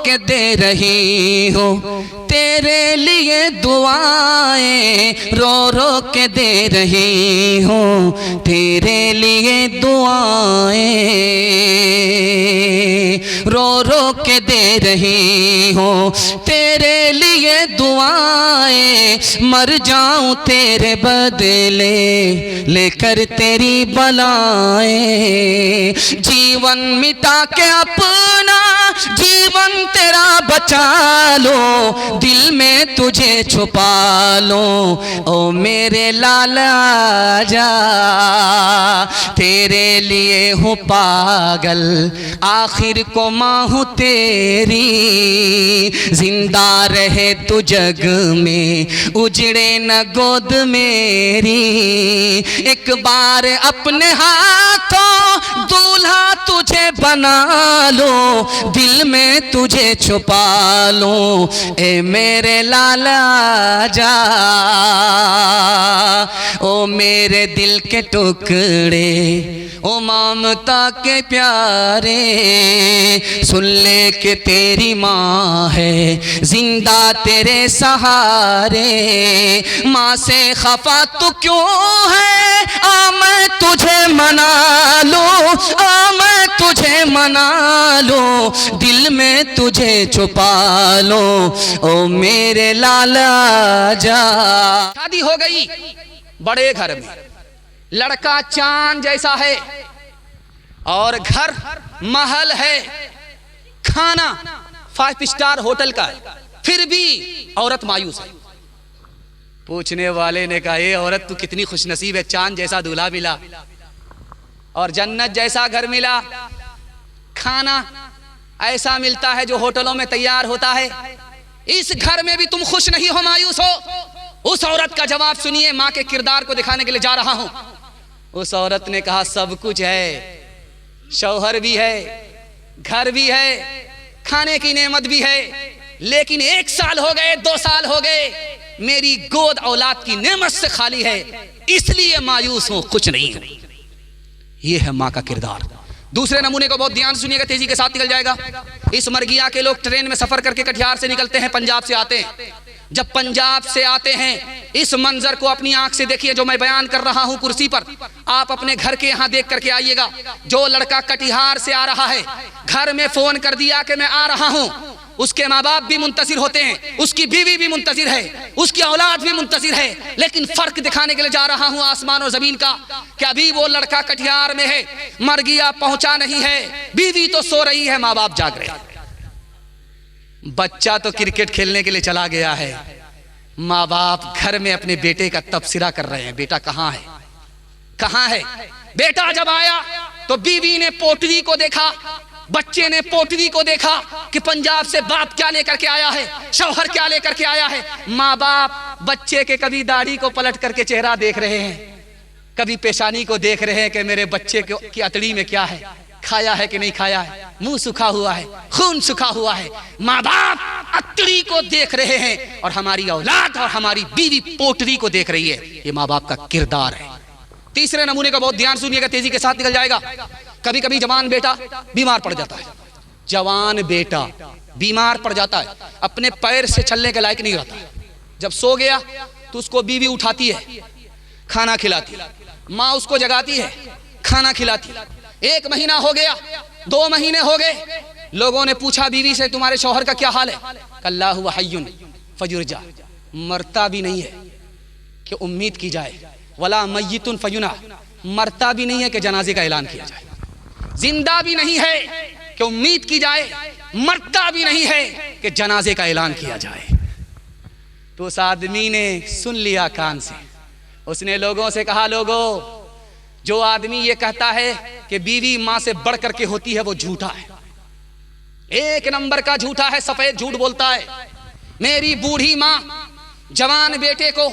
के दे रही हूँ, तेरे लिए दुआएं रो रो के दे रही हूँ, तेरे लिए दुआएं रो रो के दे रही हूँ, तेरे लिए दुआएं। मर जाऊं तेरे बदले लेकर तेरी बलाएं, जीवन मिटा के अपना जीवन तेरा बचा लो, दिल में तुझे छुपा लो, ओ मेरे लाला जा, तेरे लिए हूँ पागल, आखिर को माँ हूँ तेरी, जिंदा रहे तू जग में, उजड़े न गोद मेरी, एक बार अपने हाथों दूल्हा तुझे बना लो, दिल में तुझे छुपा लो, ए मेरे लाला जा, ओ मेरे दिल के टुकड़े, ओ ममता के प्यारे, सुन ले के तेरी माँ है जिंदा तेरे सहारे, माँ से खफा तू क्यों है, आ मैं तुझे मना लूं, आ मैं तुझे मना लूं, दिल में तुझे छुपा लो, ओ मेरे लाला जा। शादी हो गई बड़े घर में, लड़का चांद जैसा है और घर महल है, खाना 5 स्टार होटल का है, फिर भी औरत मायूस है। पूछने वाले ने कहा, ये औरत तू कितनी खुशनसीब है, चांद जैसा दूल्हा मिला और जन्नत जैसा घर मिला, खाना ऐसा मिलता है जो होटलों में तैयार होता है, इस घर में भी तुम खुश नहीं हो, मायूस हो। उस औरत का जवाब सुनिए, माँ के किरदार को दिखाने के लिए जा रहा हूं। उस औरत ने कहा, सब कुछ है, शौहर भी है, घर भी है, खाने की नेमत भी है, लेकिन 1 साल हो गए, 2 साल हो गए, मेरी गोद औलाद की नेमत से खाली है, इसलिए मायूस हूं, कुछ नहीं हूं। यह है माँ का किरदार। दूसरे नमूने को बहुत ध्यान से सुनिएगा, तेजी के साथ निकल जाएगा। इस मरगिया के लोग ट्रेन में सफर करके कटिहार से निकलते हैं, पंजाब से आते हैं। जब पंजाब से आते हैं, इस मंजर को अपनी आंख से देखिए जो मैं बयान कर रहा हूं कुर्सी पर, आप अपने घर के यहां देख करके आइएगा। जो लड़का कटिहार से आ रहा है, घर में फोन कर दिया कि मैं आ रहा हूं, उसके माँ बाप भी मुंतजिर होते हैं, उसकी बीवी भी मुंतजिर है, उसकी औलाद भी मुंतजिर है, लेकिन फर्क दिखाने के लिए जा रहा हूं आसमान और जमीन का, कि अभी वो लड़का कटिहार में है, मरगिया पहुंचा नहीं है, बीवी तो सो रही है, माँ बाप जाग रहे हैं, बच्चा तो क्रिकेट खेलने के लिए चला गया है, माँ बाप घर में अपने बेटे का तबसरा कर रहे हैं, बेटा कहाँ है, कहाँ है। बेटा जब आया तो बीवी ने पोटली को देखा, बच्चे ने पोटली को देखा कि पंजाब से बाप क्या लेकर के आया है, शौहर क्या लेकर के आया है। माँ बाप बच्चे के कभी दाढ़ी को पलट करके चेहरा देख रहे हैं, कभी पेशानी को देख रहे हैं कि मेरे बच्चे की अतड़ी में क्या है, खाया है कि नहीं खाया है, मुंह सूखा हुआ है, खून सूखा हुआ है। माँ बाप अतड़ी को देख रहे हैं और हमारी औलाद और हमारी बीवी पोटली को देख रही है। ये माँ बाप का किरदार है। तीसरे नमूने का बहुत ध्यान सुनिएगा, तेजी के साथ निकल जाएगा। कभी कभी जवान बेटा बीमार पड़ जाता है, जवान बेटा बीमार पड़ जाता है, अपने पैर से चलने के लायक नहीं रहता। जब सो गया तो उसको बीवी उठाती है, खाना खिलाती है, माँ उसको जगाती है, खाना खिलाती है। 1 महीना हो गया, 2 महीने हो गए, लोगों ने पूछा बीवी से, तुम्हारे शौहर का क्या हाल है? अल्लाहु हय्युन फयुरजा, मरता भी नहीं है कि उम्मीद की जाए, वला मय्यितुन फयुना, मरता भी नहीं है कि जनाजे का ऐलान किया जाए, जिंदा भी नहीं है कि उम्मीद की जाए, मरता भी नहीं है कि जनाजे का ऐलान किया जाए। तो उस आदमी ने सुन लिया कान से, उसने लोगों से कहा, लोगों, जो आदमी ये कहता है कि बीवी मां से बढ़ करके होती है, वो झूठा है, 1 नंबर का झूठा है, सफेद झूठ बोलता है। मेरी बूढ़ी मां जवान बेटे को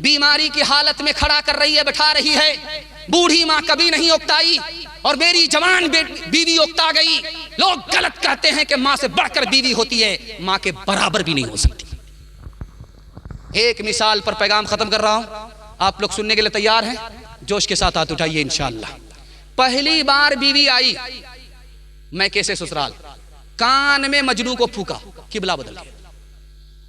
बीमारी की हालत में खड़ा कर रही है, बैठा रही है, बूढ़ी मां कभी नहीं उकताई और मेरी जवान बीवी उकता गई। लोग गलत कहते हैं कि मां से बढ़कर बीवी होती है, मां के बराबर भी नहीं हो सकती। एक मिसाल पर पैगाम खत्म कर रहा हूं, आप लोग सुनने के लिए तैयार हैं? जोश के साथ हाथ उठाइए इंशाअल्लाह। पहली बार बीवी आई मैं कैसे ससुराल, कान में मजनू को फूका, किबला बदल गया।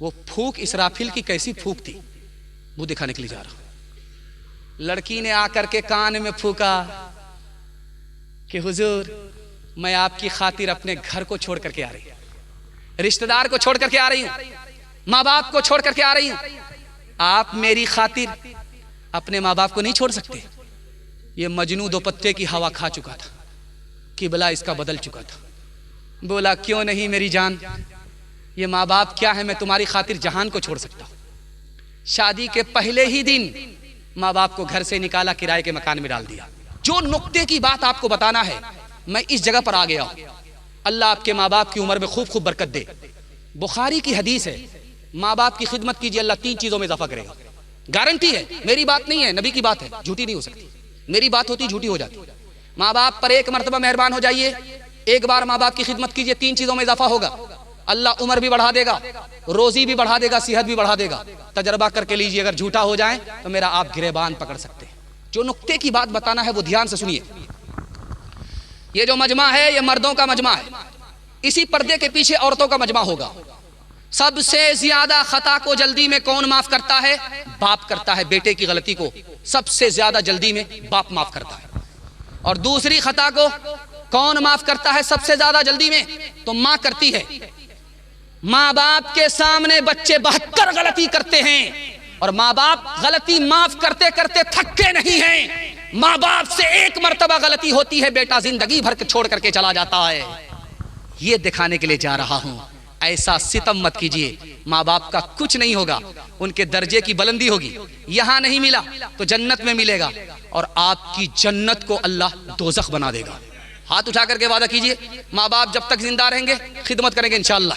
वो फूक इसराफिल की कैसी फूक थी, वो दिखाने के लिए जा रहा। लड़की ने आकर के कान में फूका कि हुजूर मैं आपकी खातिर अपने घर को छोड़ करके आ रही हूं, रिश्तेदार को छोड़ करके आ रही हूं, माँ बाप को छोड़ करके आ रही हूं। आप मेरी खातिर अपने माँ बाप को नहीं छोड़ सकते। ये मजनू दो पत्ते की हवा खा चुका था, किबला इसका बदल चुका था। बोला क्यों नहीं मेरी जान, ये माँ बाप क्या है, मैं तुम्हारी खातिर जहान को छोड़ सकता हूं। शादी के पहले ही दिन माँ बाप को घर से निकाला, किराए के मकान में डाल दिया। जो नुक्ते की बात आपको बताना है, मैं इस जगह पर आ गया हूं। अल्लाह आपके माँ बाप की उम्र में खूब खूब बरकत दे। बुखारी की हदीस है, माँ बाप की खिदमत कीजिए, अल्लाह 3 चीजों में इजाफा करेगा। गारंटी है, मेरी बात नहीं है, नबी की बात है, झूठी नहीं हो सकती। मेरी बात होती झूठी हो जाती। माँ बाप पर एक मरतबा मेहरबान हो जाइए, एक बार माँ बाप की खिदमत कीजिए, 3 चीजों में इजाफा होगा। अल्लाह उम्र भी बढ़ा देगा, रोजी भी बढ़ा देगा, सेहत भी बढ़ा देगा। तजर्बा करके लीजिए, अगर झूठा हो जाए तो मेरा आप गिरेबान पकड़ सकते हैं। जो नुक्ते की बात बताना है वो ध्यान से सुनिए। ये जो मजमा है ये मर्दों का मजमा है, इसी पर्दे के पीछे औरतों का मजमा होगा। सबसे ज्यादा खता को जल्दी में कौन माफ करता है? बाप करता है। बेटे की गलती को सबसे ज्यादा जल्दी में बाप माफ करता है। और दूसरी खता को कौन माफ करता है सबसे ज्यादा जल्दी में? तो माँ करती है। माँ बाप के सामने बच्चे 72 गलती करते हैं और माँ बाप गलती माफ करते करते थकते नहीं हैं। माँ बाप से एक मर्तबा गलती होती है, बेटा जिंदगी भर के छोड़ करके चला जाता है। ये दिखाने के लिए जा रहा हूं, ऐसा सितम मत कीजिए। माँ बाप का कुछ नहीं होगा, उनके दर्जे की बुलंदी होगी। यहां नहीं मिला तो जन्नत में मिलेगा, और आपकी जन्नत को अल्लाह दोज़ख बना देगा। हाथ उठा करके वादा कीजिए, माँ बाप जब तक जिंदा रहेंगे खिदमत करेंगे इंशाअल्लाह।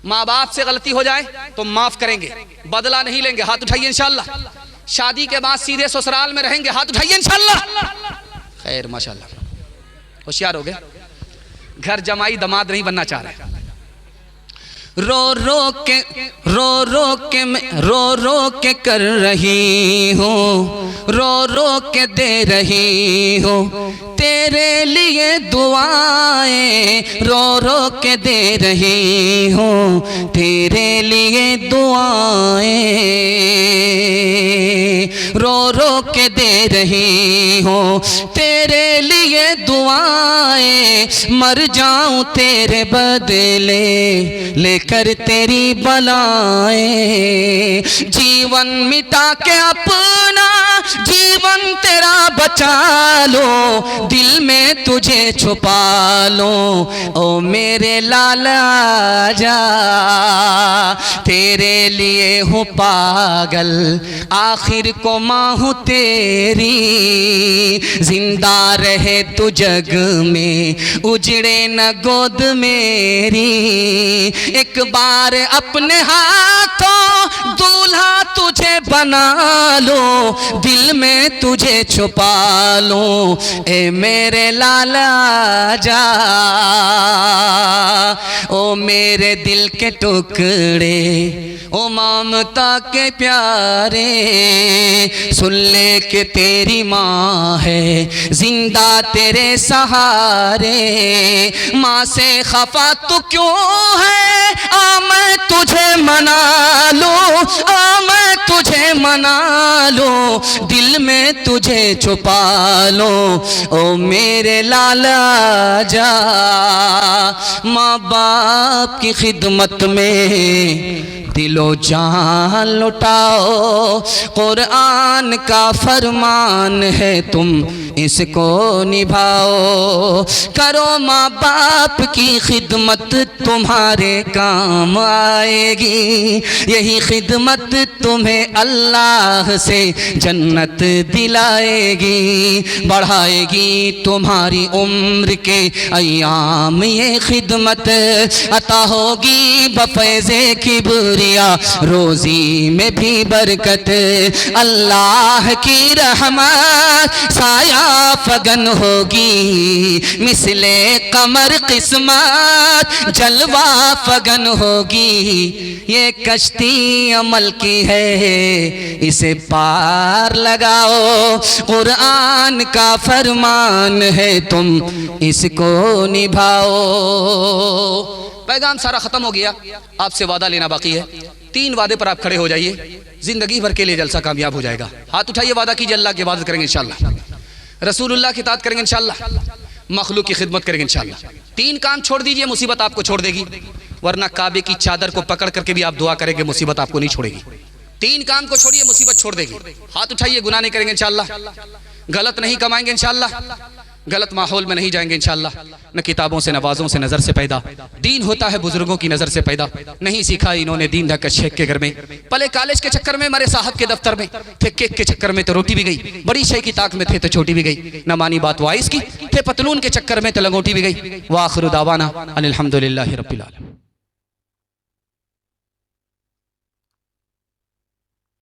माँ बाप से गलती हो जाए तो माफ करेंगे, बदला नहीं लेंगे। हाथ उठाइए इंशाअल्लाह। शादी के बाद सीधे ससुराल में रहेंगे। हाथ उठाइए इंशाअल्लाह। खैर माशाअल्लाह, होशियार हो गए। घर जमाई दमाद नहीं बनना चाह रहे। रो रो के कर रही हूँ, रो के दे रही हूँ तेरे लिए दुआएं, रो के दे रही हूँ तेरे लिए दुआएं, रो के दे रही हूँ तेरे लिए दुआएं। मर जाऊं तेरे बदले लेकर तेरी बलाएं, जीवन मिटा के अपना जीवन तेरा बचा लो, दिल में तुझे छुपा लो। ओ मेरे लाला जा, तेरे लिए हूँ पागल, आखिर को माँ हूँ तेरी। जिंदा रहे तू जग में, उजड़े न गोद मेरी। एक बार अपने हाथों दूल्हा तुझे बना लो, दिल में तुझे छुपा लो। ए मेरे लाला जा, ओ मेरे दिल के टुकड़े, ओ ममता के प्यारे। सुन ले के तेरी माँ है जिंदा तेरे सहारे। माँ से खफा तू क्यों है, आ मैं तुझे मना लूं, आ मैं तुझे मना लूं, दिल में तुझे छुपा लो। ओ मेरे लाला जा, माँ बाप की खिदमत में दिलो जान लुटाओ। कुरान का फरमान है तुम इसको निभाओ। करो माँ बाप की खिदमत तुम्हारे काम आएगी। यही खिदमत तुम्हें अल्लाह से जन्नत दिलाएगी, बढ़ाएगी तुम्हारी उम्र के अय्याम। ये खिदमत अता होगी बफैज़े किबरिया, रोजी में भी बरकत। अल्लाह की रहमत साया फगन होगी, मिसले कमर किस्मत जलवा फगन होगी। ये कश्ती अमल की है, इसे पार लगाओ, कुरान का फरमान है, तुम इसको निभाओ। पैगाम सारा खत्म हो गया, आपसे वादा लेना बाकी है। 3 वादे पर आप खड़े हो जाइए, जिंदगी भर के लिए जलसा कामयाब हो जाएगा। हाथ उठाइए, वादा कीजिए अल्लाह की इबादत करेंगे इंशाल्लाह, रसूलुल्लाह की इताअत करेंगे इंशाल्लाह, मखलूक की खिदमत करेंगे इंशाल्लाह। 3 काम छोड़ दीजिए, मुसीबत आपको छोड़ देगी, वरना काबे की चादर को पकड़ करके भी आप दुआ करेंगे, मुसीबत आपको नहीं छोड़ेगी। 3 काम को छोड़िए, मुसीबत छोड़ देगी। हाथ उठाइए, गुनाह नहीं करेंगे इंशाल्लाह, गलत नहीं कमाएंगे इंशाल्लाह, गलत माहौल में नहीं जाएंगे इंशाल्लाह, न किताबों से नवाजों से नजर से पैदा, दीन होता है बुजुर्गों की नजर से पैदा। नहीं सीखा इन्होंने दीन ढक शेख के घर में, पले कॉलेज के चक्कर में, मरे साहब के दफ्तर में, थे केक के चक्कर में तो रोटी भी गई, बड़ी शय की ताक में थे तो छोटी भी गई, न मानी बात वाइस की, थे पतलून के चक्कर में तो लंगोटी भी गई। वाखिरु दावाना अनिल हम्दुलिल्लाहि रब्बिल आलमीन।